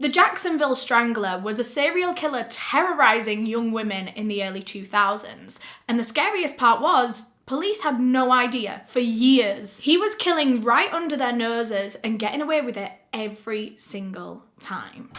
The Jacksonville Strangler was a serial killer terrorizing young women in the early 2000s. And the scariest part was, police had no idea for years. He was killing right under their noses and getting away with it every single time.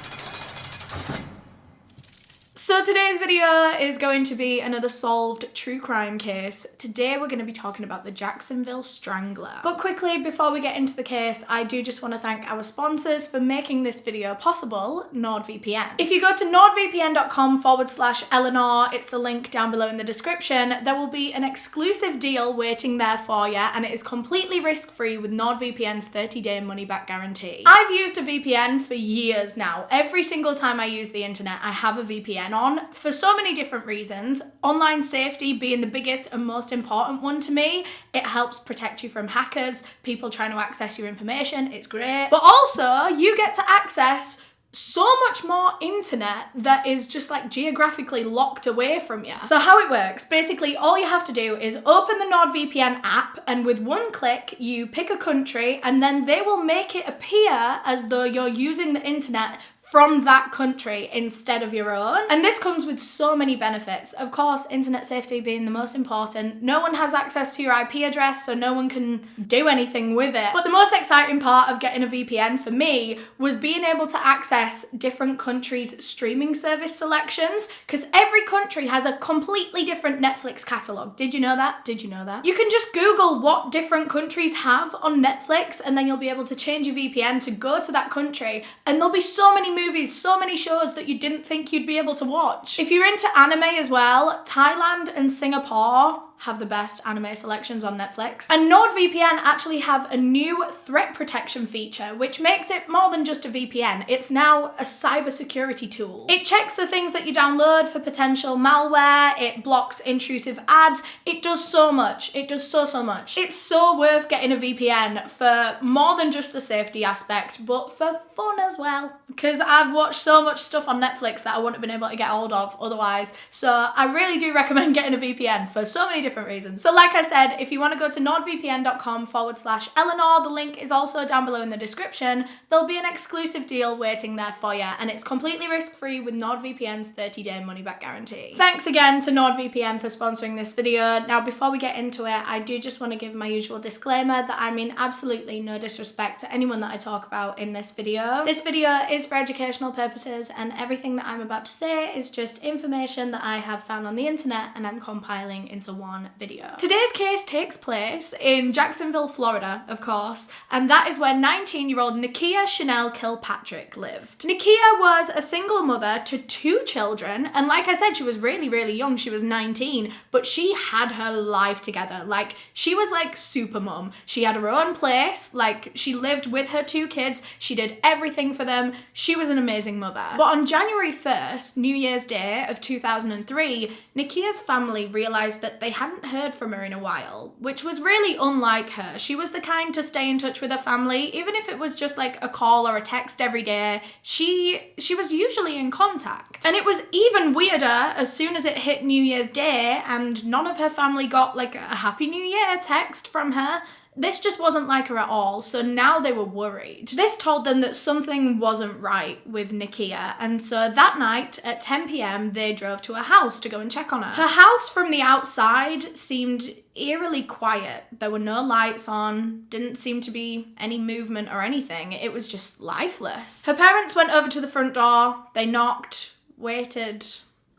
So today's video is going to be another solved true crime case. Today we're going to be talking about the Jacksonville Strangler. But quickly, before we get into the case, I do just want to thank our sponsors for making this video possible, NordVPN. If you go to nordvpn.com/Eleanor, it's the link down below in the description, there will be an exclusive deal waiting there for you, and it is completely risk-free with NordVPN's 30-day money-back guarantee. I've used a VPN for years now. Every single time I use the internet, I have a VPN on for so many different reasons. Online safety being the biggest and most important one to me. It helps protect you from hackers, people trying to access your information. It's great. But also, you get to access so much more internet that is just like geographically locked away from you. So how it works, basically all you have to do is open the NordVPN app, and with one click you pick a country and then they will make it appear as though you're using the internet from that country instead of your own. And this comes with so many benefits. Of course, internet safety being the most important. No one has access to your IP address, so no one can do anything with it. But the most exciting part of getting a VPN for me was being able to access different countries' streaming service selections, because every country has a completely different Netflix catalog. Did you know that? Did you know that? You can just Google what different countries have on Netflix, and then you'll be able to change your VPN to go to that country, and there'll be so many movies, so many shows that you didn't think you'd be able to watch. If you're into anime as well, Thailand and Singapore have the best anime selections on Netflix. And NordVPN actually have a new threat protection feature, which makes it more than just a VPN. It's now a cybersecurity tool. It checks the things that you download for potential malware, it blocks intrusive ads, it does so much. It does so much. It's so worth getting a VPN for more than just the safety aspect, but for fun as well. Because I've watched so much stuff on Netflix that I wouldn't have been able to get hold of otherwise. So I really do recommend getting a VPN for so many different reasons. So like I said, if you want to go to nordvpn.com/Eleanor, the link is also down below in the description. There'll be an exclusive deal waiting there for you, and it's completely risk-free with NordVPN's 30-day money-back guarantee. Thanks again to NordVPN for sponsoring this video. Now, before we get into it, I do just want to give my usual disclaimer that I mean absolutely no disrespect to anyone that I talk about in this video. This video is for educational purposes, and everything that I'm about to say is just information that I have found on the internet and I'm compiling into one video. Today's case takes place in Jacksonville, Florida, of course, and that is where 19-year-old Nakia Kilpatrick lived. Nakia was a single mother to 2 children, and like I said, she was really, really young. She was 19, but she had her life together. Like, she was like super mum. She had her own place, like she lived with her 2 kids, she did everything for them. She was an amazing mother. But on January 1st, New Year's Day of 2003, Nakia's family realized that they hadn't heard from her in a while, which was really unlike her. She was the kind to stay in touch with her family, even if it was just like a call or a text every day. She was usually in contact. And it was even weirder as soon as it hit New Year's Day and none of her family got like a Happy New Year text from her. This just wasn't like her at all, so now they were worried. This told them that something wasn't right with Nakia, and so that night at 10 p.m. they drove to her house to go and check on her. Her house from the outside seemed eerily quiet. There were no lights on, didn't seem to be any movement or anything. It was just lifeless. Her parents went over to the front door, they knocked, waited,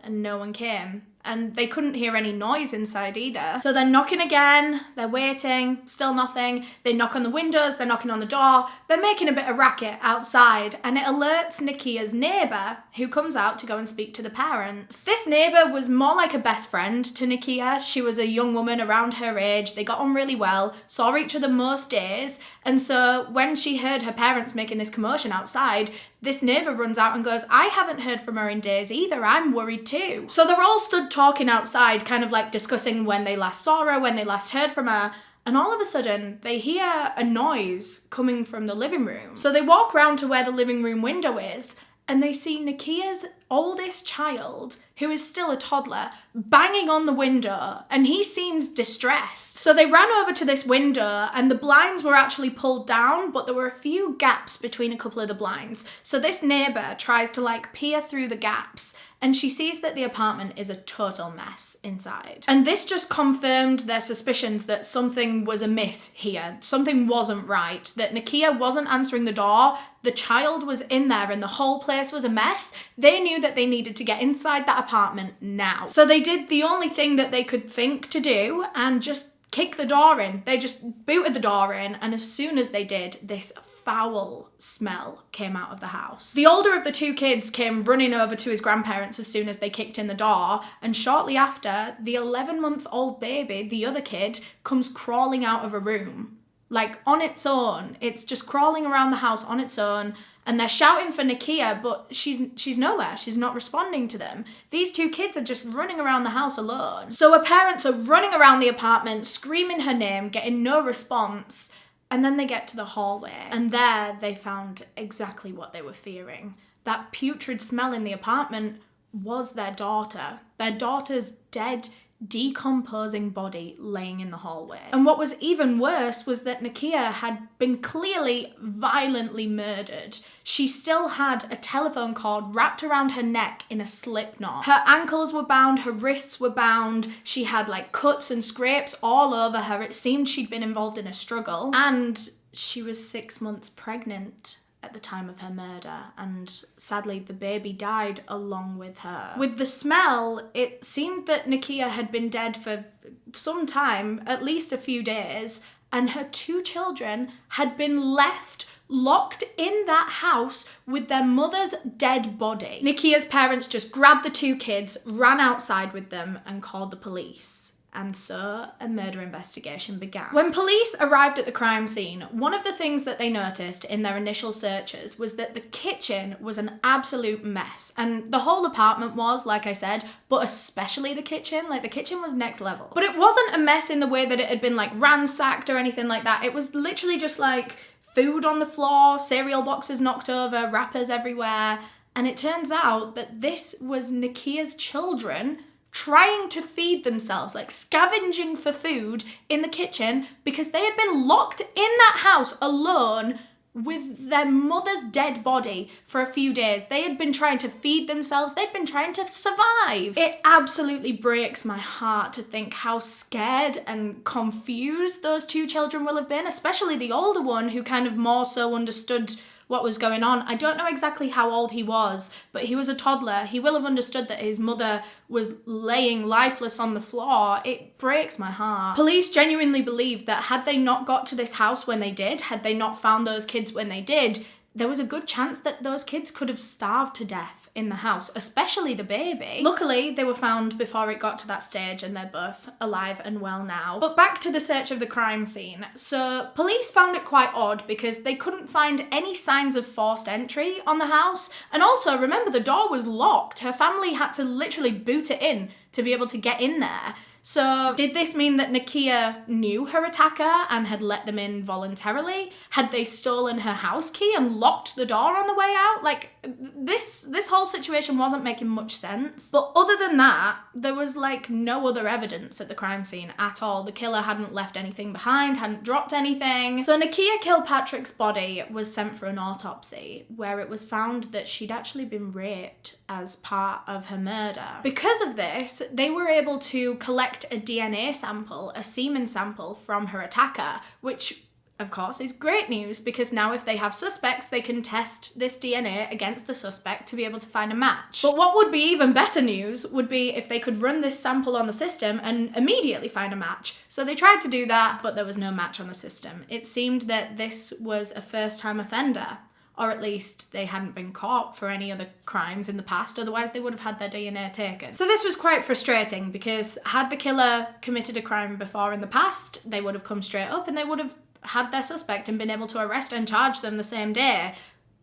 and no one came. And they couldn't hear any noise inside either. So they're knocking again, they're waiting, still nothing. They knock on the windows, they're knocking on the door, they're making a bit of racket outside, and it alerts Nakia's neighbour, who comes out to go and speak to the parents. This neighbour was more like a best friend to Nakia. She was a young woman around her age, they got on really well, saw each other most days, and so when she heard her parents making this commotion outside, this neighbour runs out and goes, "I haven't heard from her in days either, I'm worried too." So they're all stood talking outside, kind of like discussing when they last saw her, when they last heard from her, and all of a sudden they hear a noise coming from the living room. So they walk round to where the living room window is, and they see Nakia's oldest child, who is still a toddler, banging on the window, and he seems distressed. So they ran over to this window, and the blinds were actually pulled down, but there were a few gaps between a couple of the blinds. So this neighbour tries to like peer through the gaps, and she sees that the apartment is a total mess inside. And this just confirmed their suspicions that something was amiss here. Something wasn't right, that Nakia wasn't answering the door, the child was in there, and the whole place was a mess. They knew that they needed to get inside that apartment now. So they did the only thing that they could think to do and just kick the door in. They just booted the door in, and as soon as they did, this foul smell came out of the house. The older of the two kids came running over to his grandparents as soon as they kicked in the door, and shortly after, the 11-month-old baby, the other kid, comes crawling out of a room. Like, on its own. It's just crawling around the house on its own, and they're shouting for Nakia, but she's nowhere. She's not responding to them. These two kids are just running around the house alone. So her parents are running around the apartment, screaming her name, getting no response, and then they get to the hallway, and there they found exactly what they were fearing. That putrid smell in the apartment was their daughter. Their daughter's dead, decomposing body laying in the hallway. And what was even worse was that Nakia had been clearly violently murdered. She still had a telephone cord wrapped around her neck in a slip knot. Her ankles were bound, her wrists were bound, she had like cuts and scrapes all over her. It seemed she'd been involved in a struggle, and she was 6 months pregnant at the time of her murder, and sadly the baby died along with her. With the smell, it seemed that Nakia had been dead for some time, at least a few days, and her two children had been left locked in that house with their mother's dead body. Nakia's parents just grabbed the two kids, ran outside with them, and called the police. And so a murder investigation began. When police arrived at the crime scene, one of the things that they noticed in their initial searches was that the kitchen was an absolute mess. And the whole apartment was, like I said, but especially the kitchen. Like, the kitchen was next level. But it wasn't a mess in the way that it had been like ransacked or anything like that. It was literally just like food on the floor, cereal boxes knocked over, wrappers everywhere. And it turns out that this was Nakia's children trying to feed themselves, like scavenging for food in the kitchen, because they had been locked in that house alone with their mother's dead body for a few days. They had been trying to feed themselves. They'd been trying to survive. It absolutely breaks my heart to think how scared and confused those two children will have been, especially the older one, who kind of more so understood what was going on. I don't know exactly how old he was, but he was a toddler. He will have understood that his mother was laying lifeless on the floor. It breaks my heart. Police genuinely believe that had they not got to this house when they did, had they not found those kids when they did, there was a good chance that those kids could have starved to death in the house, especially the baby. Luckily, they were found before it got to that stage, and they're both alive and well now. But back to the search of the crime scene. So police found it quite odd because they couldn't find any signs of forced entry on the house. And also, remember, the door was locked. Her family had to literally boot it in to be able to get in there. So did this mean that Nakia knew her attacker and had let them in voluntarily? Had they stolen her house key and locked the door on the way out? Like, this whole situation wasn't making much sense. But other than that, there was like no other evidence at the crime scene at all. The killer hadn't left anything behind, hadn't dropped anything. So Nakia Kilpatrick's body was sent for an autopsy, where it was found that she'd actually been raped as part of her murder. Because of this, they were able to collect a DNA sample, a semen sample from her attacker, which of course is great news, because now if they have suspects, they can test this DNA against the suspect to be able to find a match. But what would be even better news would be if they could run this sample on the system and immediately find a match. So they tried to do that, but there was no match on the system. It seemed that this was a first-time offender, or at least they hadn't been caught for any other crimes in the past, otherwise they would have had their DNA taken. So this was quite frustrating, because had the killer committed a crime before in the past, they would have come straight up and they would have had their suspect and been able to arrest and charge them the same day.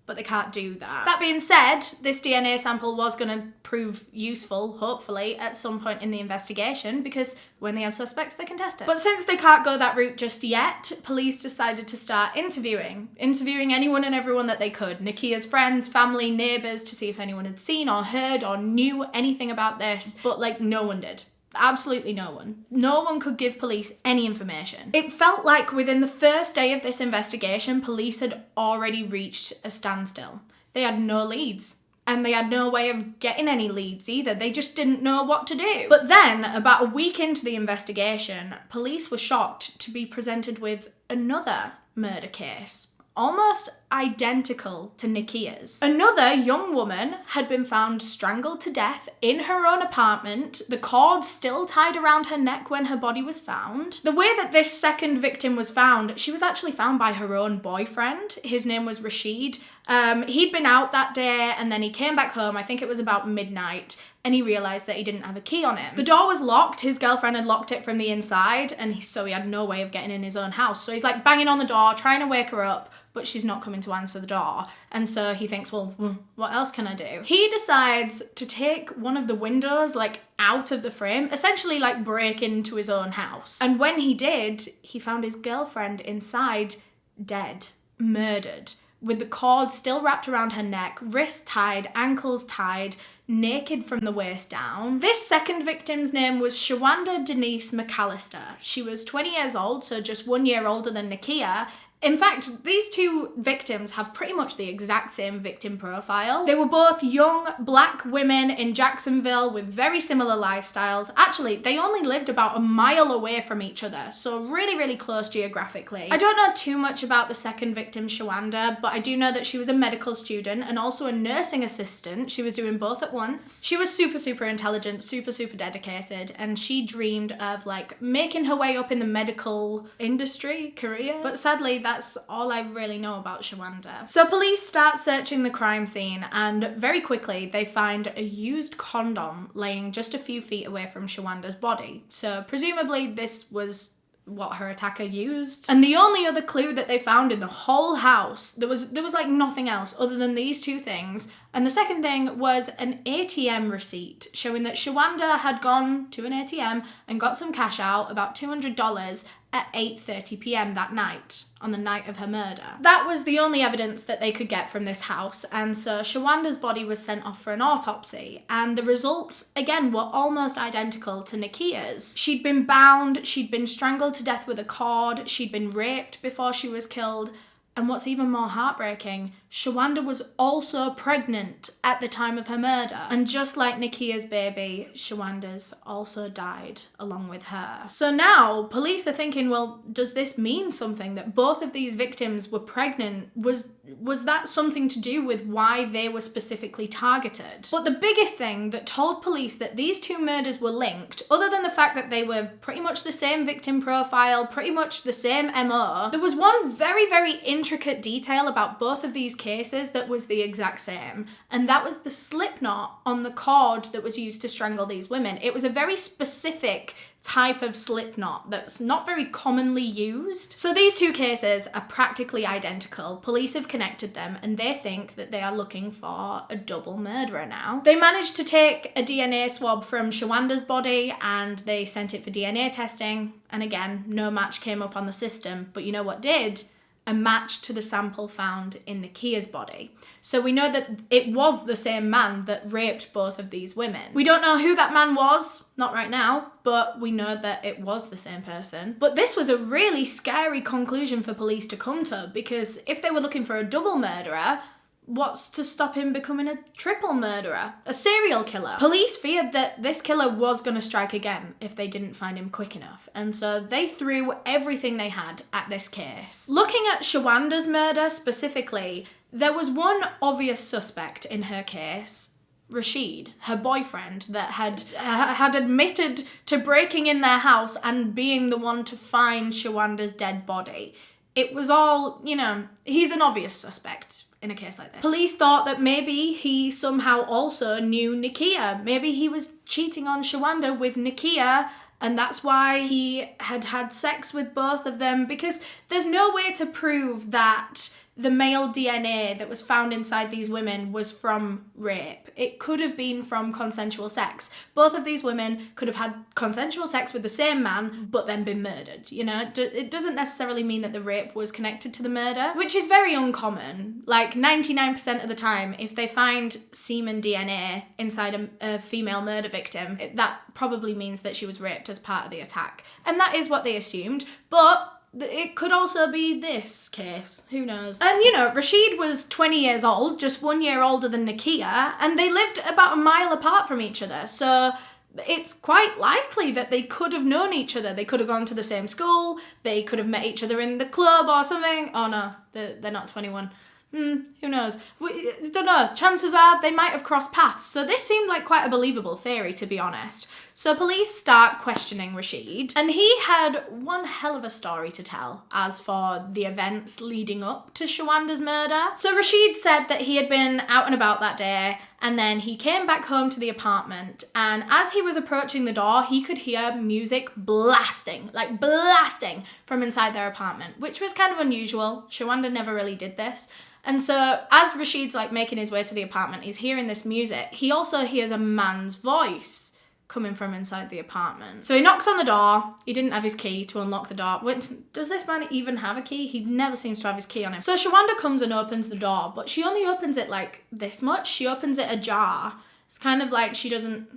but they can't do that. That being said, this DNA sample was going to prove useful, hopefully, at some point in the investigation, because when they have suspects, they can test it. But since they can't go that route just yet, police decided to start interviewing anyone and everyone that they could. Nakia's friends, family, neighbours, to see if anyone had seen or heard or knew anything about this, but like no one did. Absolutely no one. No one could give police any information. It felt like within the first day of this investigation, police had already reached a standstill. They had no leads. And they had no way of getting any leads either. They just didn't know what to do. But then, about a week into the investigation, police were shocked to be presented with another murder case. Almost identical to Nakia's. Another young woman had been found strangled to death in her own apartment, the cord still tied around her neck when her body was found. The way that this second victim was found, she was actually found by her own boyfriend. His name was Rashid. He'd been out that day and then he came back home, I think it was about midnight, and he realised that he didn't have a key on him. The door was locked, his girlfriend had locked it from the inside, and so he had no way of getting in his own house. So he's like banging on the door, trying to wake her up, but she's not coming to answer the door. And so he thinks, well, what else can I do? He decides to take one of the windows like out of the frame, essentially like break into his own house. And when he did, he found his girlfriend inside, dead, murdered, with the cord still wrapped around her neck, wrists tied, ankles tied, naked from the waist down. This second victim's name was Shawanda Denise Mcallister. She was 20 years old, so just 1 year older than Nakia. In fact, these two victims have pretty much the exact same victim profile. They were both young black women in Jacksonville with very similar lifestyles. Actually, they only lived about a mile away from each other, so really, really close geographically. I don't know too much about the second victim, Shawanda, but I do know that she was a medical student and also a nursing assistant. She was doing both at once. She was super, super intelligent, super, super dedicated, and she dreamed of like making her way up in the medical industry, career. But sadly, that's all I really know about Shawanda. So police start searching the crime scene, and very quickly they find a used condom laying just a few feet away from Shawanda's body. So presumably this was what her attacker used. And the only other clue that they found in the whole house, there was like nothing else other than these two things. And the second thing was an ATM receipt showing that Shawanda had gone to an ATM and got some cash out, about $200, at 8:30 p.m. that night, on the night of her murder. That was the only evidence that they could get from this house, and so Shawanda's body was sent off for an autopsy, and the results, again, were almost identical to Nakia's. She'd been bound, she'd been strangled to death with a cord, she'd been raped before she was killed, and what's even more heartbreaking, Shawanda was also pregnant at the time of her murder. And just like Nakia's baby, Shawanda's also died along with her. So now police are thinking, well, does this mean something that both of these victims were pregnant? Was that something to do with why they were specifically targeted? But the biggest thing that told police that these two murders were linked, other than the fact that they were pretty much the same victim profile, pretty much the same MO, there was one very, very intricate detail about both of these cases that was the exact same, and that was the slip knot on the cord that was used to strangle these women. It was a very specific type of slip knot that's not very commonly used. So these two cases are practically identical. Police have connected them and they think that they are looking for a double murderer now. They managed to take a DNA swab from Shawanda's body and they sent it for DNA testing, and again, no match came up on the system, but you know what did? A match to the sample found in Nakia's body. So we know that it was the same man that raped both of these women. We don't know who that man was, not right now, but we know that it was the same person. But this was a really scary conclusion for police to come to, because if they were looking for a double murderer, what's to stop him becoming a triple murderer? A serial killer? Police feared that this killer was going to strike again if they didn't find him quick enough, and so they threw everything they had at this case. Looking at Shawanda's murder specifically, there was one obvious suspect in her case, Rashid, her boyfriend, that had admitted to breaking in their house and being the one to find Shawanda's dead body. It was all, he's an obvious suspect in a case like this. Police thought that maybe he somehow also knew Nakia. Maybe he was cheating on Shawanda with Nakia, and that's why he had had sex with both of them, because there's no way to prove that the male DNA that was found inside these women was from rape. It could have been from consensual sex. Both of these women could have had consensual sex with the same man, but then been murdered, you know? It doesn't necessarily mean that the rape was connected to the murder, which is very uncommon. Like 99% of the time, if they find semen DNA inside a female murder victim, that probably means that she was raped as part of the attack. And that is what they assumed, but it could also be this case. Who knows? And, you know, Rashid was 20 years old, just 1 year older than Nakia, and they lived about a mile apart from each other. So it's quite likely that they could have known each other. They could have gone to the same school. They could have met each other in the club or something. Oh, no, they're not 21. Who knows? We don't know. Chances are they might have crossed paths. So this seemed like quite a believable theory, to be honest. So police start questioning Rashid, and he had one hell of a story to tell as for the events leading up to Shawanda's murder. So Rashid said that he had been out and about that day, and then he came back home to the apartment, and as he was approaching the door, he could hear music blasting from inside their apartment, which was kind of unusual. Shawanda never really did this. And so as Rashid's like making his way to the apartment, he's hearing this music. He also hears a man's voice coming from inside the apartment. So he knocks on the door. He didn't have his key to unlock the door. Does this man even have a key? He never seems to have his key on him. So Shawanda comes and opens the door, but she only opens it like this much. She opens it ajar. It's kind of like she doesn't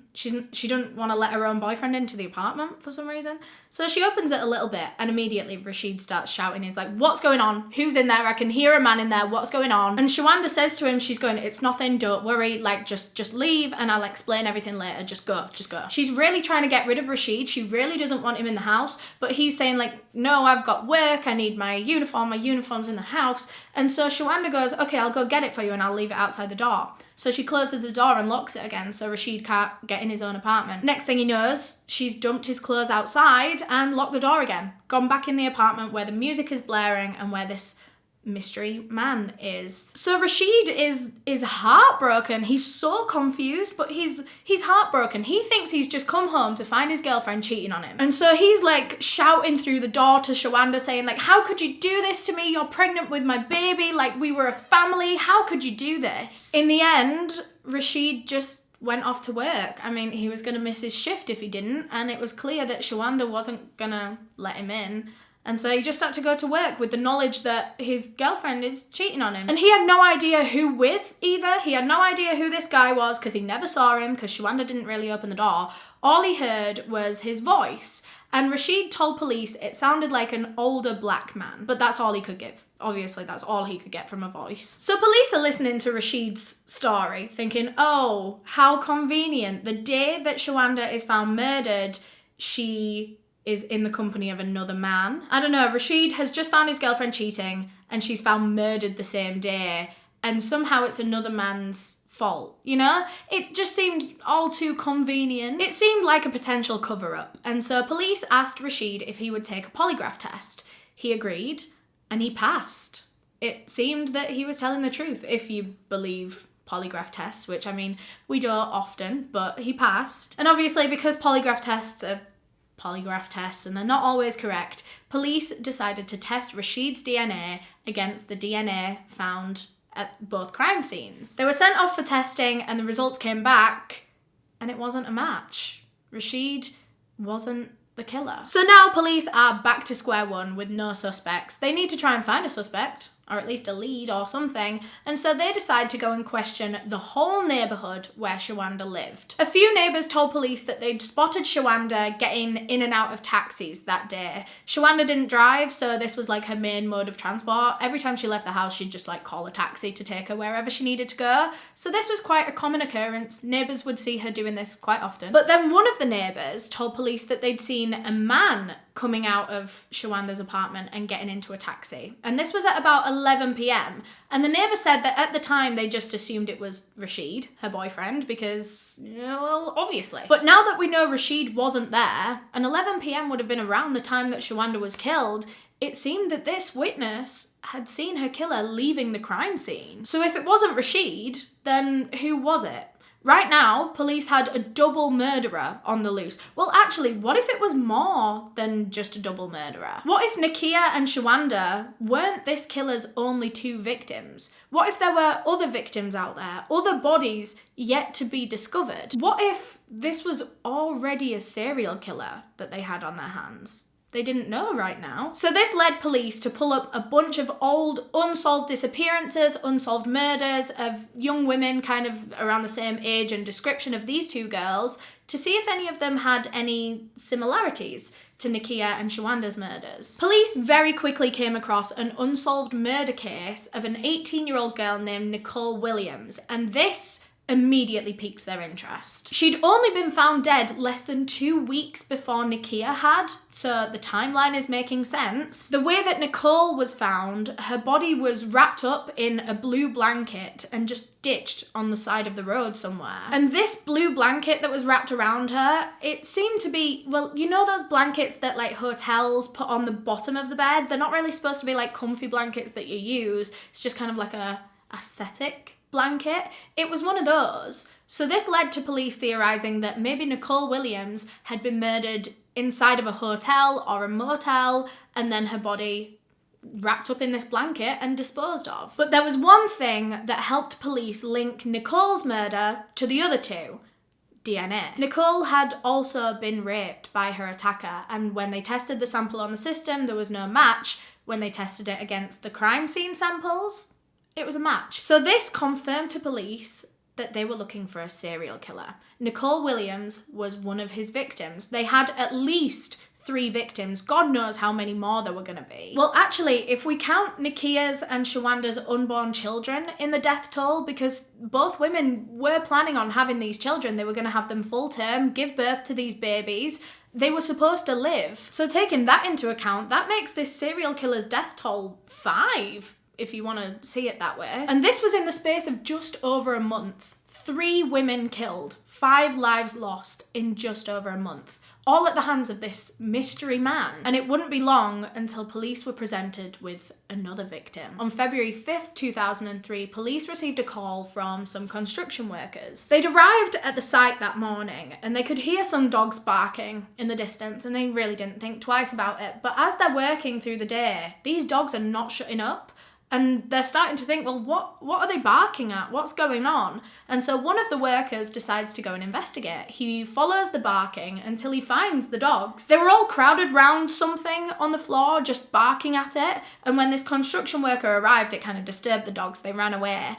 want to let her own boyfriend into the apartment for some reason. So she opens it a little bit, and immediately Rashid starts shouting. He's like, "What's going on? Who's in there? I can hear a man in there. What's going on?" And Shawanda says to him, she's going, "It's nothing, don't worry, like just leave and I'll explain everything later. Just go. She's really trying to get rid of Rashid. She really doesn't want him in the house, but he's saying like, "No, I've got work, I need my uniform, my uniform's in the house." And so Shawanda goes, "Okay, I'll go get it for you and I'll leave it outside the door." So she closes the door and locks it again so Rashid can't get in his own apartment. Next thing he knows, she's dumped his clothes outside and locked the door again. Gone back in the apartment where the music is blaring and where this mystery man is. So Rashid is heartbroken. He's so confused, but he's heartbroken. He thinks he's just come home to find his girlfriend cheating on him. And so he's like shouting through the door to Shawanda saying like, "How could you do this to me? You're pregnant with my baby. Like, we were a family. How could you do this?" In the end, Rashid just went off to work. I mean, he was going to miss his shift if he didn't, and it was clear that Shawanda wasn't going to let him in. And so he just had to go to work with the knowledge that his girlfriend is cheating on him. And he had no idea who with either. He had no idea who this guy was because he never saw him because Shawanda didn't really open the door. All he heard was his voice. And Rashid told police it sounded like an older black man, but that's all he could give. Obviously, that's all he could get from a voice. So police are listening to Rashid's story, thinking, oh, how convenient. The day that Shawanda is found murdered, she is in the company of another man. I don't know, Rashid has just found his girlfriend cheating and she's found murdered the same day, and somehow it's another man's fault, you know? It just seemed all too convenient. It seemed like a potential cover-up, and so police asked Rashid if he would take a polygraph test. He agreed, and he passed. It seemed that he was telling the truth, if you believe polygraph tests, which, I mean, we don't often, but he passed. And obviously, because polygraph tests are polygraph tests and they're not always correct, police decided to test Rashid's DNA against the DNA found at both crime scenes. They were sent off for testing and the results came back and it wasn't a match. Rashid wasn't the killer. So now police are back to square one with no suspects. They need to try and find a suspect, or at least a lead or something, and so they decide to go and question the whole neighbourhood where Shawanda lived. A few neighbours told police that they'd spotted Shawanda getting in and out of taxis that day. Shawanda didn't drive, so this was like her main mode of transport. Every time she left the house, she'd just like call a taxi to take her wherever she needed to go. So this was quite a common occurrence. Neighbours would see her doing this quite often. But then one of the neighbours told police that they'd seen a man coming out of Shawanda's apartment and getting into a taxi. And this was at about 11 p.m. And the neighbour said that at the time they just assumed it was Rashid, her boyfriend, because, well, obviously. But now that we know Rashid wasn't there, and 11 p.m. would have been around the time that Shawanda was killed, it seemed that this witness had seen her killer leaving the crime scene. So if it wasn't Rashid, then who was it? Right now, police had a double murderer on the loose. Well, actually, what if it was more than just a double murderer? What if Nakia and Shawanda weren't this killer's only 2 victims? What if there were other victims out there, other bodies yet to be discovered? What if this was already a serial killer that they had on their hands? They didn't know right now. So this led police to pull up a bunch of old unsolved disappearances, unsolved murders of young women kind of around the same age and description of these 2 girls to see if any of them had any similarities to Nakia and Shawanda's murders. Police very quickly came across an unsolved murder case of an 18-year-old girl named Nicole Williams, and this immediately piqued their interest. She'd only been found dead less than 2 weeks before Nakia had, so the timeline is making sense. The way that Nicole was found, her body was wrapped up in a blue blanket and just ditched on the side of the road somewhere. And this blue blanket that was wrapped around her, it seemed to be, well, you know those blankets that like hotels put on the bottom of the bed? They're not really supposed to be like comfy blankets that you use. It's just kind of like a aesthetic blanket. It was one of those. So this led to police theorizing that maybe Nicole Williams had been murdered inside of a hotel or a motel, and then her body wrapped up in this blanket and disposed of. But there was one thing that helped police link Nicole's murder to the other 2. DNA. Nicole had also been raped by her attacker, and when they tested the sample on the system, there was no match. When they tested it against the crime scene samples, it was a match. So this confirmed to police that they were looking for a serial killer. Nicole Williams was one of his victims. They had at least 3 victims. God knows how many more there were going to be. Well, actually, if we count Nakia's and Shawanda's unborn children in the death toll, because both women were planning on having these children, they were going to have them full term, give birth to these babies. They were supposed to live. So taking that into account, that makes this serial killer's death toll 5. If you want to see it that way. And this was in the space of just over a month. 3 women killed, 5 lives lost in just over a month, all at the hands of this mystery man. And it wouldn't be long until police were presented with another victim. On February 5th, 2003, police received a call from some construction workers. They'd arrived at the site that morning and they could hear some dogs barking in the distance, and they really didn't think twice about it. But as they're working through the day, these dogs are not shutting up. And they're starting to think, well, what are they barking at? What's going on? And so one of the workers decides to go and investigate. He follows the barking until he finds the dogs. They were all crowded round something on the floor, just barking at it. And when this construction worker arrived, it kind of disturbed the dogs. They ran away.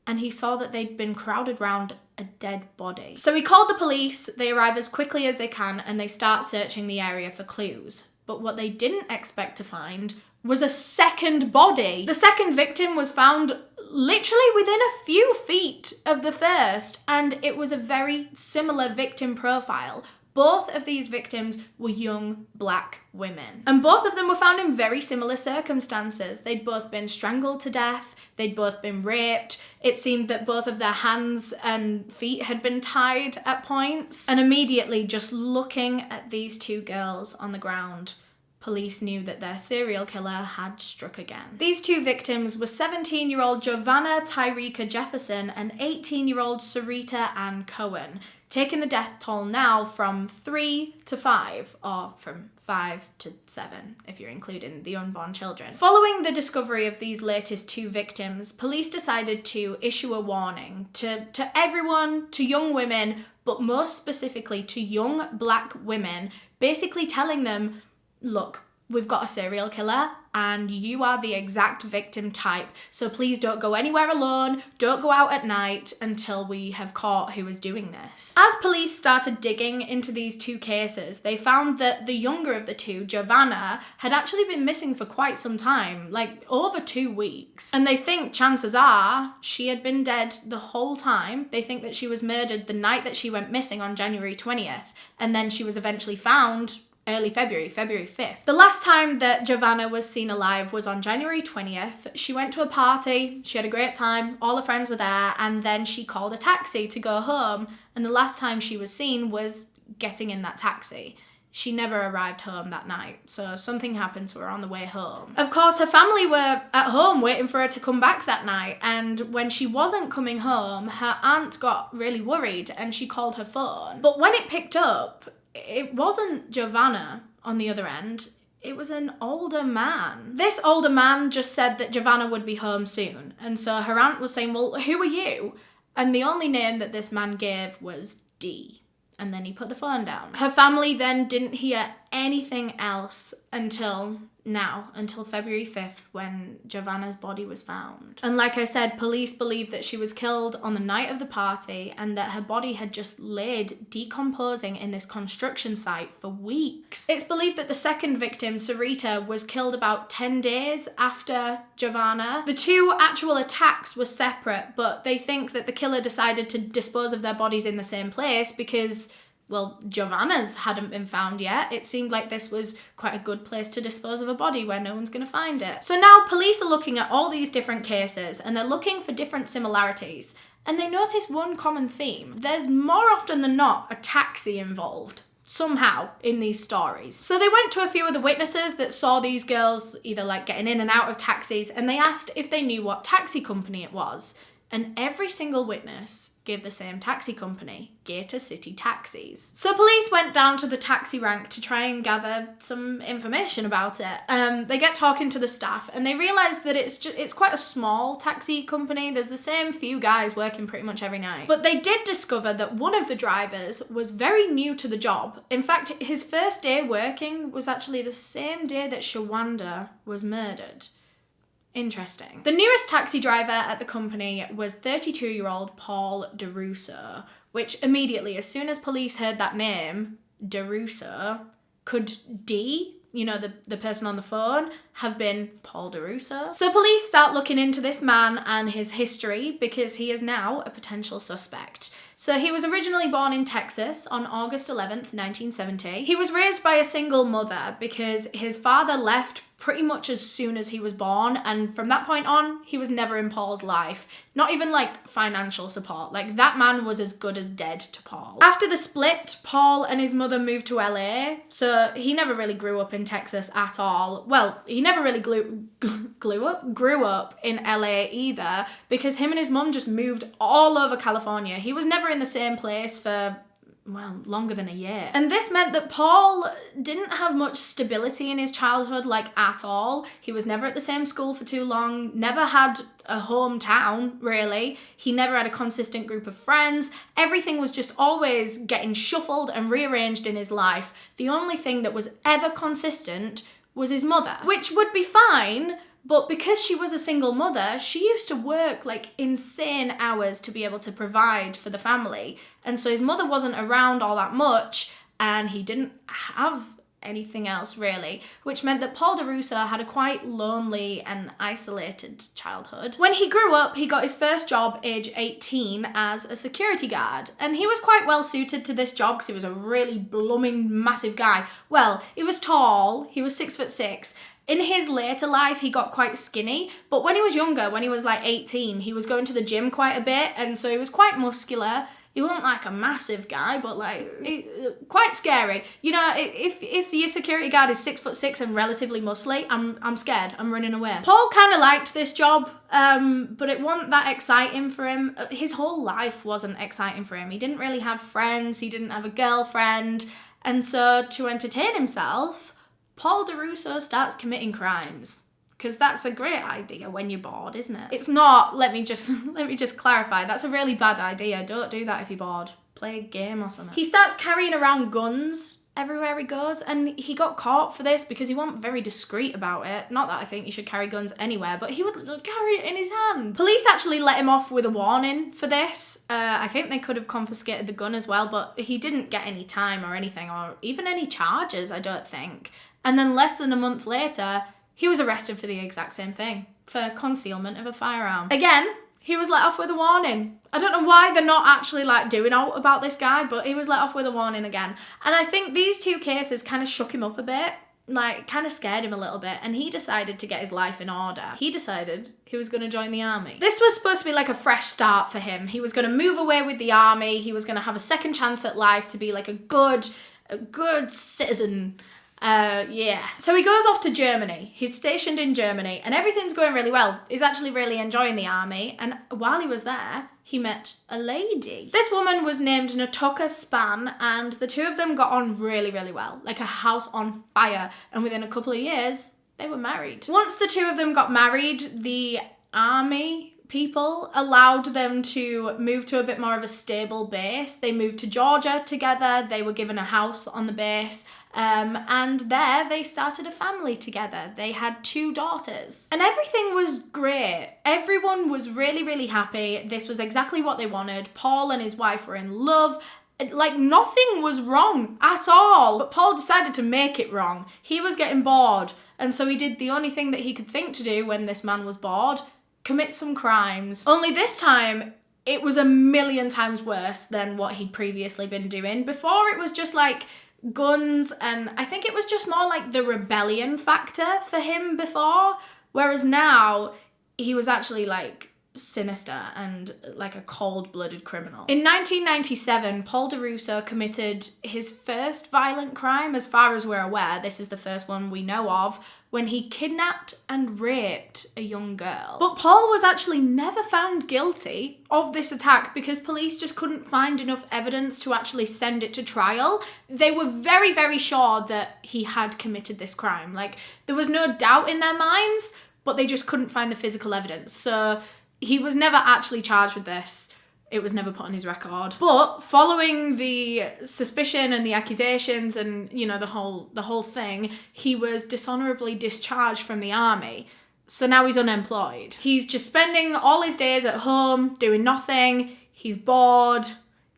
And he saw that they'd been crowded round a dead body. So he called the police. They arrive as quickly as they can and they start searching the area for clues. But what they didn't expect to find was a second body. The second victim was found literally within a few feet of the first, and it was a very similar victim profile. Both of these victims were young black women. And both of them were found in very similar circumstances. They'd both been strangled to death. They'd both been raped. It seemed that both of their hands and feet had been tied at points. And immediately, just looking at these 2 girls on the ground, police knew that their serial killer had struck again. These 2 victims were 17-year-old Giovanna Tyrese Jefferson and 18-year-old Sarita Ann Cohen, taking the death toll now from 3 to 5, or from 5 to 7, if you're including the unborn children. Following the discovery of these latest 2 victims, police decided to issue a warning to everyone, to young women, but most specifically to young black women, basically telling them, look, we've got a serial killer and you are the exact victim type. So please don't go anywhere alone. Don't go out at night until we have caught who is doing this. As police started digging into these 2 cases, they found that the younger of the 2, Giovanna, had actually been missing for quite some time, like over 2 weeks. And they think chances are she had been dead the whole time. They think that she was murdered the night that she went missing on January 20th. And then she was eventually found early February 5th. The last time that Giovanna was seen alive was on January 20th. She went to a party, she had a great time, all her friends were there, and then she called a taxi to go home, and the last time she was seen was getting in that taxi. she never arrived home that night, so something happened to her on the way home. Of course, her family were at home waiting for her to come back that night, and when she wasn't coming home, her aunt got really worried and she called her phone. But when it picked up, it wasn't Giovanna on the other end. It was an older man. This older man just said that Giovanna would be home soon, and so her aunt was saying, well, who are you? And the only name that this man gave was D. And then he put the phone down. Her family then didn't hear anything else until February 5th, when Giovanna's body was found. And like I said, police believe that she was killed on the night of the party and that her body had just laid decomposing in this construction site for weeks. It's believed that the second victim, Sarita, was killed about 10 days after Giovanna. The two actual attacks were separate, but they think that the killer decided to dispose of their bodies in the same place because, well, Giovanna's hadn't been found yet. It seemed like this was quite a good place to dispose of a body where no one's going to find it. So now police are looking at all these different cases and they're looking for different similarities. And they notice one common theme. There's more often than not a taxi involved somehow in these stories. So they went to a few of the witnesses that saw these girls either like getting in and out of taxis, and they asked if they knew what taxi company it was. And every single witness gave the same taxi company, Gator City Taxis. So police went down to the taxi rank to try and gather some information about it. They get talking to the staff and they realise that it's quite a small taxi company. There's the same few guys working pretty much every night. But they did discover that one of the drivers was very new to the job. In fact, his first day working was actually the same day that Shawanda was murdered. Interesting. The newest taxi driver at the company was 32-year-old Paul Deruser, which immediately, as soon as police heard that name, Deruser, could D, you know, the person on the phone, have been Paul Deruser. So police start looking into this man and his history because he is now a potential suspect. So he was originally born in Texas on August 11th, 1970. He was raised by a single mother because his father left pretty much as soon as he was born, and from that point on, he was never in Paul's life. Not even like financial support. Like, that man was as good as dead to Paul. After the split, Paul and his mother moved to LA, so he never really grew up in Texas at all. Well, he never really grew up in LA either, because him and his mum just moved all over California. He was never in the same place for, well, longer than a year. And this meant that Paul didn't have much stability in his childhood, like, at all. He was never at the same school for too long, never had a hometown, really. He never had a consistent group of friends. Everything was just always getting shuffled and rearranged in his life. The only thing that was ever consistent was his mother, which would be fine, but because she was a single mother, she used to work like insane hours to be able to provide for the family. And so his mother wasn't around all that much, and he didn't have anything else really, which meant that Paul Deruser had a quite lonely and isolated childhood. When he grew up, he got his first job age 18 as a security guard, and he was quite well suited to this job because he was a really blooming massive guy. Well, he was tall, he was 6'6". In his later life, he got quite skinny, but when he was younger, when he was like 18, he was going to the gym quite a bit, and so he was quite muscular. He wasn't like a massive guy, but like quite scary. You know, if your security guard is 6'6" and relatively muscly, I'm scared. I'm running away. Paul kind of liked this job, but it wasn't that exciting for him. His whole life wasn't exciting for him. He didn't really have friends. He didn't have a girlfriend, and so to entertain himself, Paul Deruser starts committing crimes. Because that's a great idea when you're bored, isn't it? It's not, let me just clarify, that's a really bad idea. Don't do that if you're bored. Play a game or something. He starts carrying around guns everywhere he goes, and he got caught for this because he wasn't very discreet about it. Not that I think you should carry guns anywhere, but he would carry it in his hand. Police actually let him off with a warning for this. I think they could have confiscated the gun as well, but he didn't get any time or anything, or even any charges, I don't think. And then less than a month later, he was arrested for the exact same thing, for concealment of a firearm. Again, he was let off with a warning. I don't know why they're not actually like doing out about this guy, but he was let off with a warning again. And I think these two cases kind of shook him up a bit, like kind of scared him a little bit, and he decided to get his life in order. He decided he was going to join the army. This was supposed to be like a fresh start for him. He was going to move away with the army. He was going to have a second chance at life to be like a good a good citizen. Yeah. So he goes off to Germany. He's stationed in Germany and everything's going really well. He's actually really enjoying the army. And while he was there, he met a lady. This woman was named Nakia Span and the two of them got on really, really well. Like a house on fire. And within a couple of years, they were married. Once the two of them got married, the army people allowed them to move to a bit more of a stable base. They moved to Georgia together. They were given a house on the base. And there they started a family together. They had 2 daughters. And everything was great. Everyone was really, really happy. This was exactly what they wanted. Paul and his wife were in love. Like, nothing was wrong at all. But Paul decided to make it wrong. He was getting bored. And so he did the only thing that he could think to do when this man was bored: commit some crimes. Only this time, it was a million times worse than what he'd previously been doing. Before, it was just like guns, and I think it was just more like the rebellion factor for him before, whereas now he was actually like sinister and like a cold-blooded criminal. In 1997, Paul Deruser committed his first violent crime, as far as we're aware. This is the first one we know of, when he kidnapped and raped a young girl. But Paul was actually never found guilty of this attack because police just couldn't find enough evidence to actually send it to trial. They were very, very sure that he had committed this crime. Like, there was no doubt in their minds, but they just couldn't find the physical evidence. So he was never actually charged with this. It was never put on his record. But following the suspicion and the accusations and, you know, the whole thing, he was dishonorably discharged from the army. So now he's unemployed. He's just spending all his days at home doing nothing. He's bored.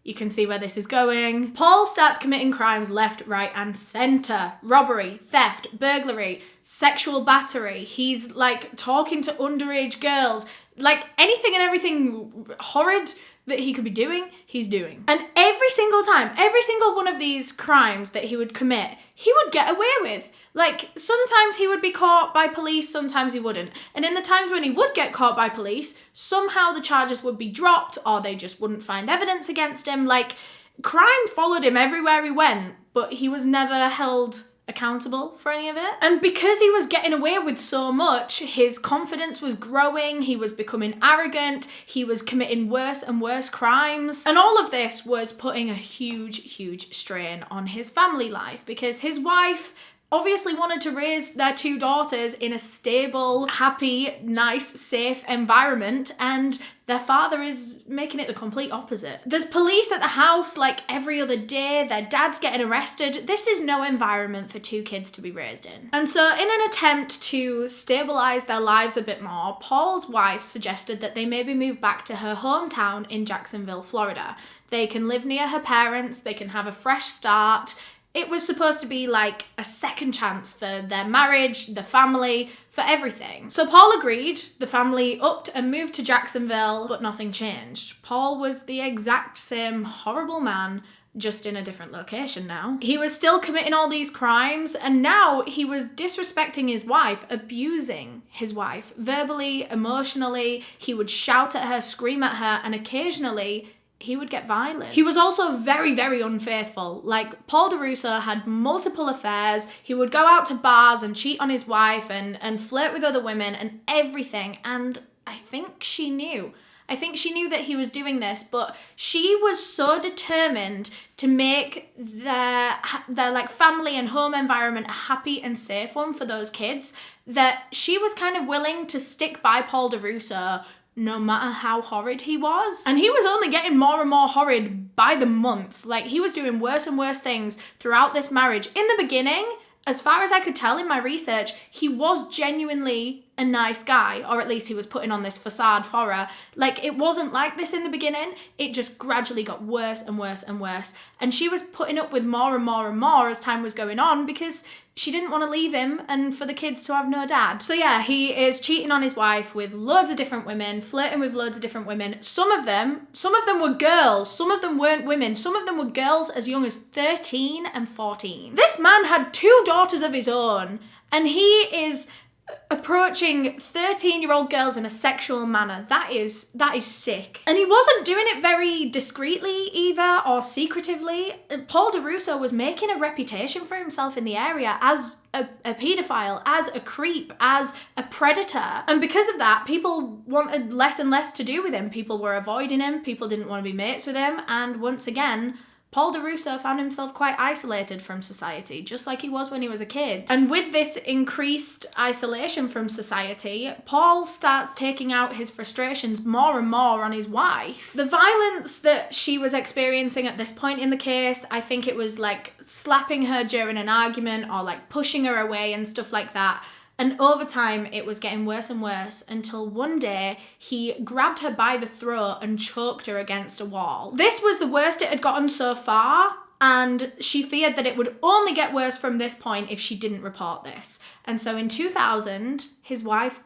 You can see where this is going. Paul starts committing crimes left, right, and center. Robbery, theft, burglary, sexual battery. He's like talking to underage girls. Like anything and everything horrid that he could be doing, he's doing. And every single time, every single one of these crimes that he would commit, he would get away with. Like, sometimes he would be caught by police, sometimes he wouldn't. And in the times when he would get caught by police, somehow the charges would be dropped or they just wouldn't find evidence against him. Like, crime followed him everywhere he went, but he was never held accountable for any of it. And because he was getting away with so much, his confidence was growing, he was becoming arrogant, he was committing worse and worse crimes. And all of this was putting a huge, huge strain on his family life because his wife obviously wanted to raise their 2 daughters in a stable, happy, nice, safe environment, and their father is making it the complete opposite. There's police at the house like every other day, their dad's getting arrested. This is no environment for 2 kids to be raised in. And so in an attempt to stabilize their lives a bit more, Paul's wife suggested that they maybe move back to her hometown in Jacksonville, Florida. They can live near her parents, they can have a fresh start. It was supposed to be like a second chance for their marriage, the family, for everything. So Paul agreed, the family upped and moved to Jacksonville, but nothing changed. Paul was the exact same horrible man, just in a different location now. He was still committing all these crimes, and now he was disrespecting his wife, abusing his wife, verbally, emotionally. He would shout at her, scream at her, and occasionally he would get violent. He was also very, very unfaithful. Like, Paul Deruser had multiple affairs. He would go out to bars and cheat on his wife and flirt with other women and everything. And I think she knew. I think she knew that he was doing this, but she was so determined to make their like family and home environment a happy and safe one for those kids that she was kind of willing to stick by Paul Deruser no matter how horrid he was. And he was only getting more and more horrid by the month. Like, he was doing worse and worse things throughout this marriage. In the beginning, as far as I could tell in my research, he was genuinely a nice guy, or at least he was putting on this facade for her. Like, it wasn't like this in the beginning. It just gradually got worse and worse and worse. And she was putting up with more and more and more as time was going on because she didn't want to leave him and for the kids to have no dad. So yeah, he is cheating on his wife with loads of different women, flirting with loads of different women. Some of them were girls, some of them weren't women, some of them were girls as young as 13 and 14. This man had 2 daughters of his own, and he is approaching 13-year-old girls in a sexual manner. That is sick. And he wasn't doing it very discreetly either, or secretively. Paul Deruser was making a reputation for himself in the area as a paedophile, as a creep, as a predator. And because of that, people wanted less and less to do with him. People were avoiding him, people didn't want to be mates with him, and once again, Paul Deruser found himself quite isolated from society, just like he was when he was a kid. And with this increased isolation from society, Paul starts taking out his frustrations more and more on his wife. The violence that she was experiencing at this point in the case, I think it was like slapping her during an argument or like pushing her away and stuff like that. And over time, it was getting worse and worse until one day he grabbed her by the throat and choked her against a wall. This was the worst it had gotten so far, and she feared that it would only get worse from this point if she didn't report this. And so in 2000, his wife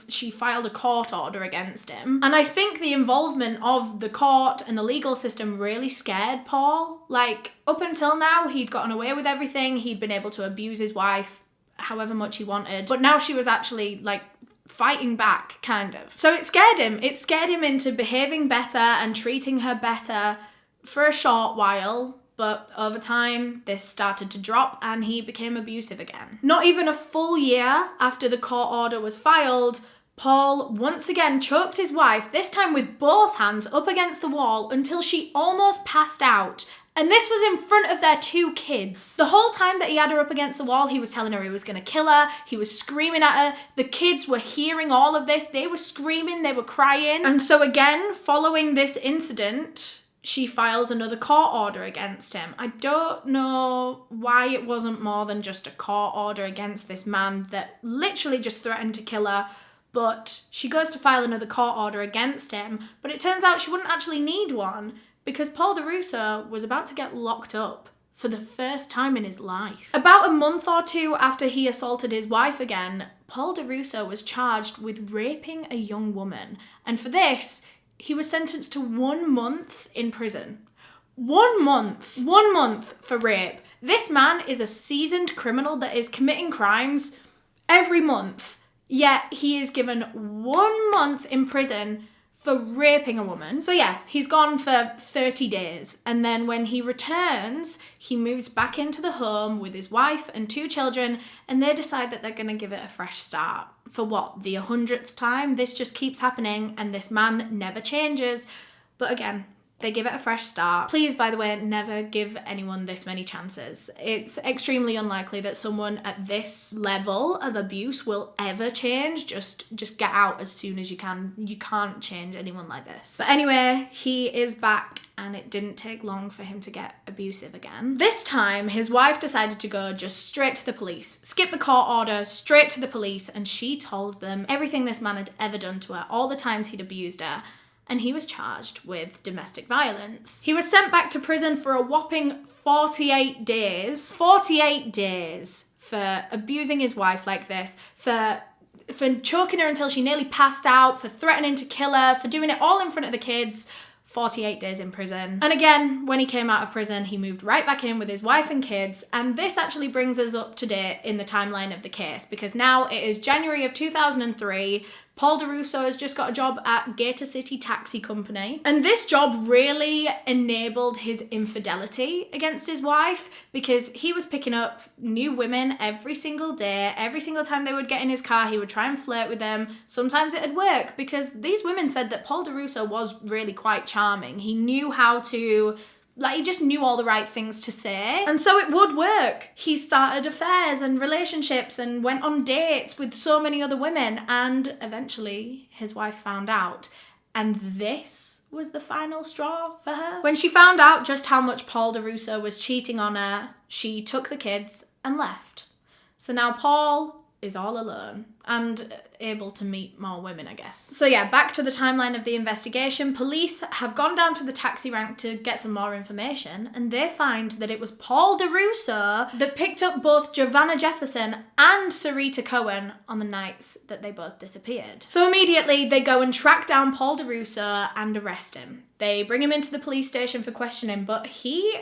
she filed a court order against him. And I think the involvement of the court and the legal system really scared Paul. Like, up until now, he'd gotten away with everything. He'd been able to abuse his wife however much he wanted, but now she was actually like fighting back, kind of. So it scared him into behaving better and treating her better for a short while, but over time this started to drop and he became abusive again. Not even a full year after the court order was filed, Paul once again choked his wife, this time with both hands up against the wall until she almost passed out. And this was in front of their 2 kids. The whole time that he had her up against the wall, he was telling her he was going to kill her. He was screaming at her. The kids were hearing all of this. They were screaming. They were crying. And so again, following this incident, she files another court order against him. I don't know why it wasn't more than just a court order against this man that literally just threatened to kill her. But she goes to file another court order against him. But it turns out she wouldn't actually need one, because Paul Deruser was about to get locked up for the first time in his life. About a month or 2 after he assaulted his wife again, Paul Deruser was charged with raping a young woman. And for this, he was sentenced to 1 month in prison. 1 month. 1 month for rape. This man is a seasoned criminal that is committing crimes every month. Yet he is given 1 month in prison for raping a woman. So yeah, he's gone for 30 days. And then when he returns, he moves back into the home with his wife and 2 children, and they decide that they're gonna give it a fresh start. For what, the 100th time? This just keeps happening and this man never changes. But again, they give it a fresh start. Please, by the way, never give anyone this many chances. It's extremely unlikely that someone at this level of abuse will ever change. Just get out as soon as you can. You can't change anyone like this. But anyway, he is back and it didn't take long for him to get abusive again. This time, his wife decided to go just straight to the police. Skip the court order, straight to the police, and she told them everything this man had ever done to her, all the times he'd abused her. And he was charged with domestic violence. He was sent back to prison for a whopping 48 days. 48 days for abusing his wife like this, for choking her until she nearly passed out, for threatening to kill her, for doing it all in front of the kids. 48 days in prison. And again, when he came out of prison, he moved right back in with his wife and kids. And this actually brings us up to date in the timeline of the case, because now it is January of 2003. Paul Deruser has just got a job at Gator City Taxi Company. And this job really enabled his infidelity against his wife, because he was picking up new women every single day. Every single time they would get in his car, he would try and flirt with them. Sometimes it'd work, because these women said that Paul Deruser was really quite charming. He knew how to... he just knew all the right things to say. And so it would work. He started affairs and relationships and went on dates with so many other women. And eventually his wife found out. And this was the final straw for her. When she found out just how much Paul Deruser was cheating on her, she took the kids and left. So now Paul is all alone and able to meet more women, I guess. So yeah, back to the timeline of the investigation. Police have gone down to the taxi rank to get some more information, and they find that it was Paul Deruser that picked up both Giovanna Jefferson and Sarita Cohen on the nights that they both disappeared. So immediately they go and track down Paul Deruser and arrest him. They bring him into the police station for questioning, but he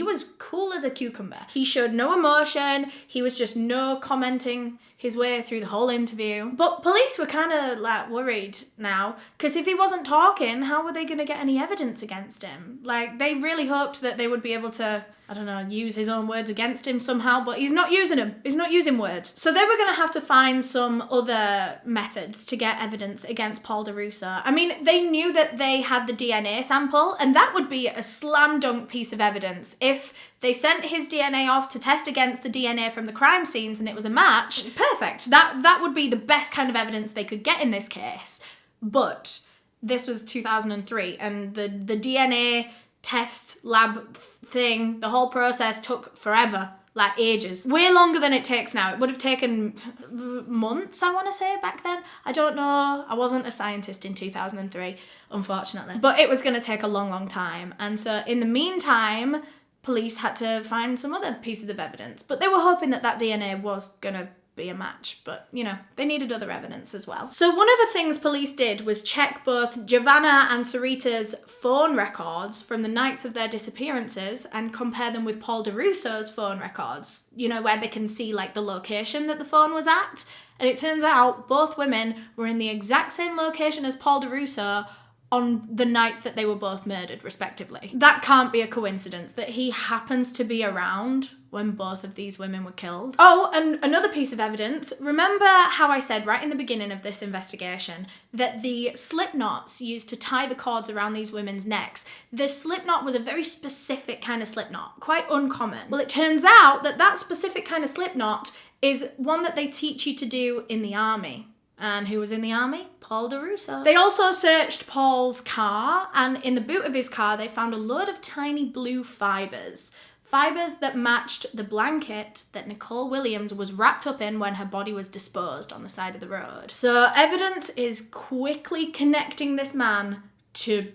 was cool as a cucumber. He showed no emotion. He was just no commenting. his way through the whole interview. But police were kind of like worried now, because if he wasn't talking, how were they going to get any evidence against him? Like, they really hoped that they would be able to, I don't know, use his own words against him somehow, but he's not using them. He's not using words. So they were going to have to find some other methods to get evidence against Paul Deruser. I mean, they knew that they had the DNA sample, and that would be a slam dunk piece of evidence. If they sent his DNA off to test against the DNA from the crime scenes and it was a match, perfect. That would be the best kind of evidence they could get in this case. But this was 2003, and the DNA test lab thing, the whole process took forever, like ages. Way longer than it takes now. It would have taken months, I want to say, back then. I don't know. I wasn't a scientist in 2003, unfortunately. But it was going to take a long, long time. And so in the meantime, police had to find some other pieces of evidence. But they were hoping that that DNA was going to be a match, but you know, they needed other evidence as well. So one of the things police did was check both Giovanna and Sarita's phone records from the nights of their disappearances and compare them with Paul Deruser's phone records, you know, where they can see like the location that the phone was at. And it turns out both women were in the exact same location as Paul Deruser on the nights that they were both murdered, respectively. That can't be a coincidence that he happens to be around when both of these women were killed. Oh, and another piece of evidence. Remember how I said right in the beginning of this investigation that the slip knots used to tie the cords around these women's necks, the slip knot was a very specific kind of slip knot, quite uncommon. Well, it turns out that that specific kind of slip knot is one that they teach you to do in the army. And who was in the army? Paul Deruser. They also searched Paul's car, and in the boot of his car, they found a load of tiny blue fibres. Fibres that matched the blanket that Nicole Williams was wrapped up in when her body was disposed on the side of the road. So evidence is quickly connecting this man to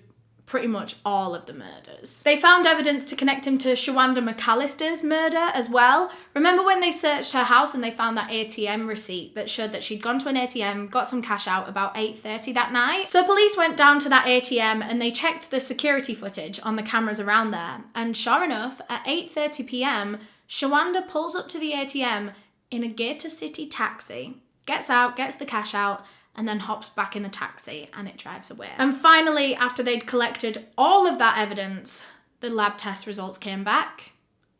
pretty much all of the murders. They found evidence to connect him to Shawanda Mcallister's murder as well. Remember when they searched her house and they found that ATM receipt that showed that she'd gone to an ATM, got some cash out about 8:30 that night? So police went down to that ATM and they checked the security footage on the cameras around there. And sure enough, at 8:30 p.m, Shawanda pulls up to the ATM in a Gator City taxi, gets out, gets the cash out, and then hops back in the taxi and it drives away. And finally, after they'd collected all of that evidence, the lab test results came back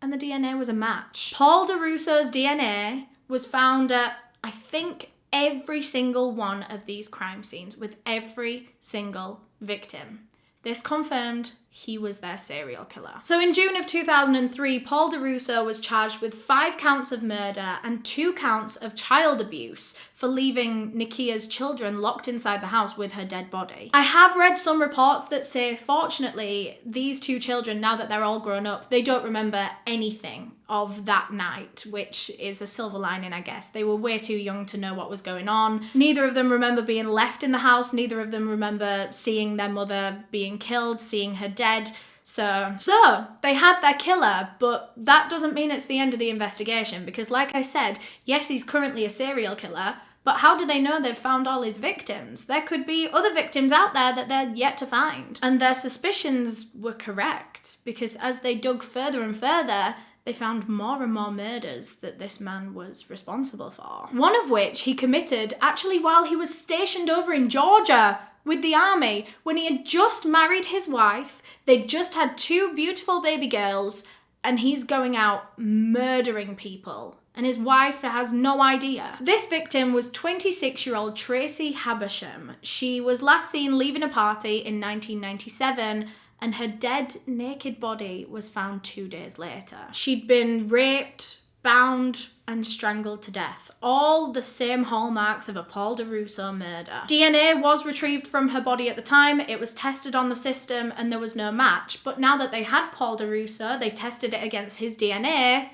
and the DNA was a match. Paul Deruser's DNA was found at, I think, every single one of these crime scenes with every single victim. This confirmed he was their serial killer. So in June of 2003, Paul Deruser was charged with 5 counts of murder and 2 counts of child abuse for leaving Nakia's children locked inside the house with her dead body. I have read some reports that say, fortunately, these 2 children, now that they're all grown up, they don't remember anything of that night, which is a silver lining, I guess. They were way too young to know what was going on. Neither of them remember being left in the house. Neither of them remember seeing their mother being killed, seeing her dead. So they had their killer, but that doesn't mean it's the end of the investigation, because like I said, yes, he's currently a serial killer, but how do they know they've found all his victims? There could be other victims out there that they're yet to find. And their suspicions were correct, because as they dug further and further, they found more and more murders that this man was responsible for. One of which he committed actually while he was stationed over in Georgia with the army, when he had just married his wife. They'd just had 2 beautiful baby girls, and he's going out murdering people. And his wife has no idea. This victim was 26-year-old Tracy Habersham. She was last seen leaving a party in 1997, and her dead, naked body was found 2 days later. She'd been raped, bound, and strangled to death. All the same hallmarks of a Paul Deruser murder. DNA was retrieved from her body at the time, it was tested on the system, and there was no match. But now that they had Paul Deruser, they tested it against his DNA,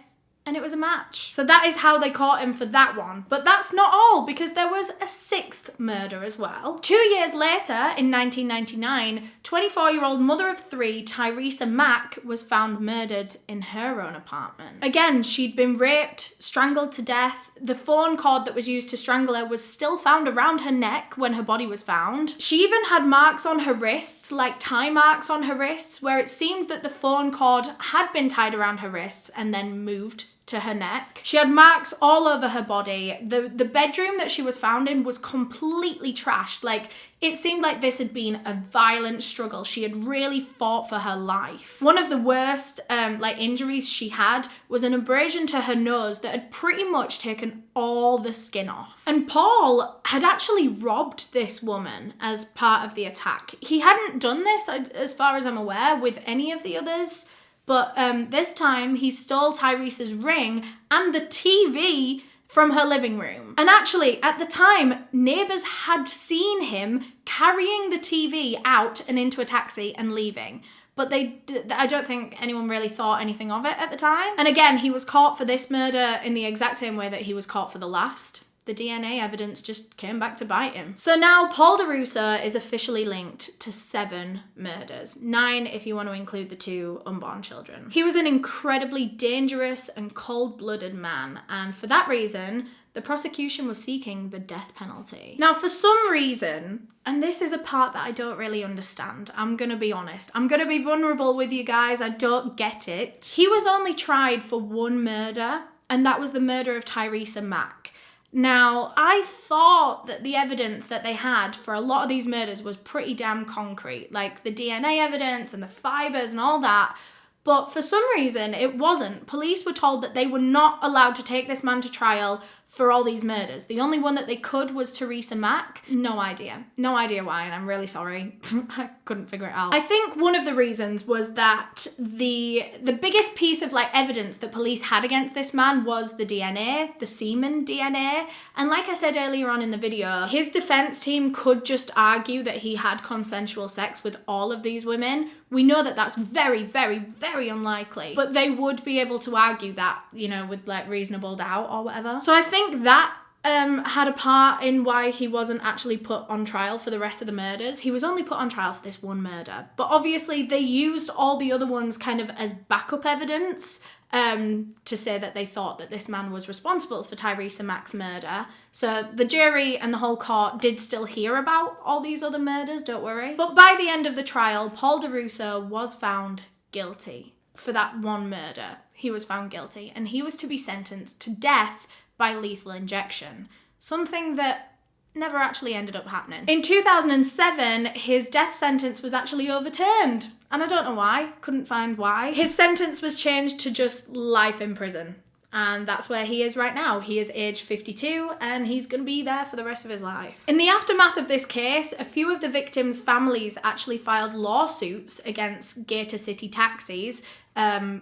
and it was a match. So that is how they caught him for that one. But that's not all, because there was a 6th murder as well. 2 years later, in 1999, 24-year-old mother of 3, Tyrese Mack, was found murdered in her own apartment. Again, she'd been raped, strangled to death. The phone cord that was used to strangle her was still found around her neck when her body was found. She even had marks on her wrists, like tie marks on her wrists, where it seemed that the phone cord had been tied around her wrists and then moved to her neck. She had marks all over her body. The bedroom that she was found in was completely trashed. Like, it seemed like this had been a violent struggle. She had really fought for her life. One of the worst injuries she had was an abrasion to her nose that had pretty much taken all the skin off. And Paul had actually robbed this woman as part of the attack. He hadn't done this, as far as I'm aware, with any of the others. But this time he stole Tyrese's ring and the TV from her living room. And actually, at the time, neighbours had seen him carrying the TV out and into a taxi and leaving. But I don't think anyone really thought anything of it at the time. And again, he was caught for this murder in the exact same way that he was caught for the last. The DNA evidence just came back to bite him. So now Paul Deruser is officially linked to 7 murders. 9 if you want to include the 2 unborn children. He was an incredibly dangerous and cold-blooded man, and for that reason, the prosecution was seeking the death penalty. Now, for some reason, and this is a part that I don't really understand, I'm gonna be honest. I'm gonna be vulnerable with you guys, I don't get it. He was only tried for 1 murder, and that was the murder of Tyrese and Mack. Now, I thought that the evidence that they had for a lot of these murders was pretty damn concrete, like the DNA evidence and the fibers and all that, but for some reason it wasn't. Police were told that they were not allowed to take this man to trial for all these murders. The only one that they could was Tyrese and Mack. No idea. No idea why, and I'm really sorry. I couldn't figure it out. I think one of the reasons was that the biggest piece of evidence that police had against this man was the DNA, the semen DNA. And like I said earlier on in the video, his defense team could just argue that he had consensual sex with all of these women. We know that that's very, very, very unlikely, but they would be able to argue that, with reasonable doubt or whatever. So I think that had a part in why he wasn't actually put on trial for the rest of the murders. He was only put on trial for this 1 murder, but obviously they used all the other ones kind of as backup evidence to say that they thought that this man was responsible for Tyrese and Mack's murder. So the jury and the whole court did still hear about all these other murders, don't worry. But by the end of the trial, Paul Deruser was found guilty for that 1 murder. He was found guilty, and he was to be sentenced to death by lethal injection, something that never actually ended up happening. In 2007, his death sentence was actually overturned, and I don't know why, couldn't find why. His sentence was changed to just life in prison, and that's where he is right now. He is age 52, and he's gonna be there for the rest of his life. In the aftermath of this case, a few of the victims' families actually filed lawsuits against Gator City Taxis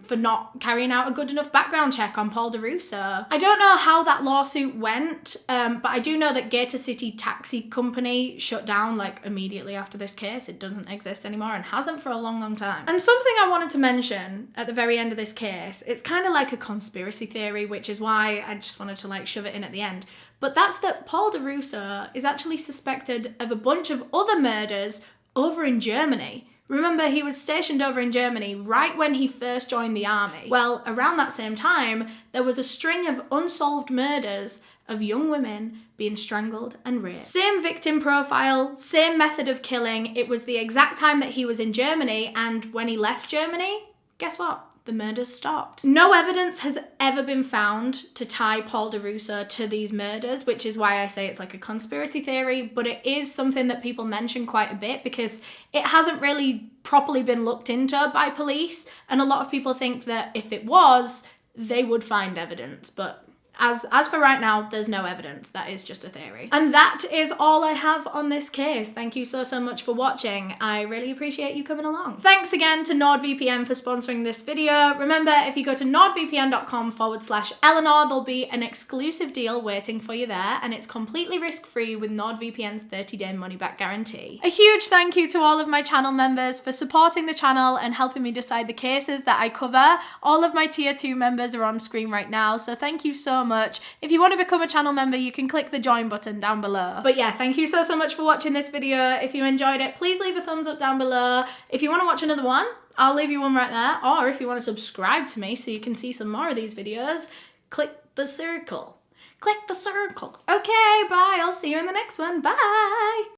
for not carrying out a good enough background check on Paul Deruser. I don't know how that lawsuit went, but I do know that Gator City Taxi Company shut down immediately after this case. It doesn't exist anymore and hasn't for a long, long time. And something I wanted to mention at the very end of this case, it's kind of like a conspiracy theory, which is why I just wanted to shove it in at the end. But that's that Paul Deruser is actually suspected of a bunch of other murders over in Germany. Remember, he was stationed over in Germany right when he first joined the army. Well, around that same time, there was a string of unsolved murders of young women being strangled and raped. Same victim profile, same method of killing. It was the exact time that he was in Germany, and when he left Germany, guess what? The murders stopped. No evidence has ever been found to tie Paul Deruser to these murders, which is why I say it's like a conspiracy theory, but it is something that people mention quite a bit because it hasn't really properly been looked into by police, and a lot of people think that if it was, they would find evidence, but as for right now, there's no evidence. That is just a theory. And that is all I have on this case. Thank you so much for watching. I really appreciate you coming along. Thanks again to NordVPN for sponsoring this video. Remember, if you go to nordvpn.com/Eleanor, there'll be an exclusive deal waiting for you there, and it's completely risk-free with NordVPN's 30-day money-back guarantee. A huge thank you to all of my channel members for supporting the channel and helping me decide the cases that I cover. All of my tier 2 members are on screen right now, so thank you so much. If you want to become a channel member, you can click the join button down below. But yeah, thank you so much for watching this video. If you enjoyed it, please leave a thumbs up down below. If you want to watch another one, I'll leave you one right there. Or if you want to subscribe to me so you can see some more of these videos, click the circle. Click the circle. Okay, bye. I'll see you in the next one. Bye.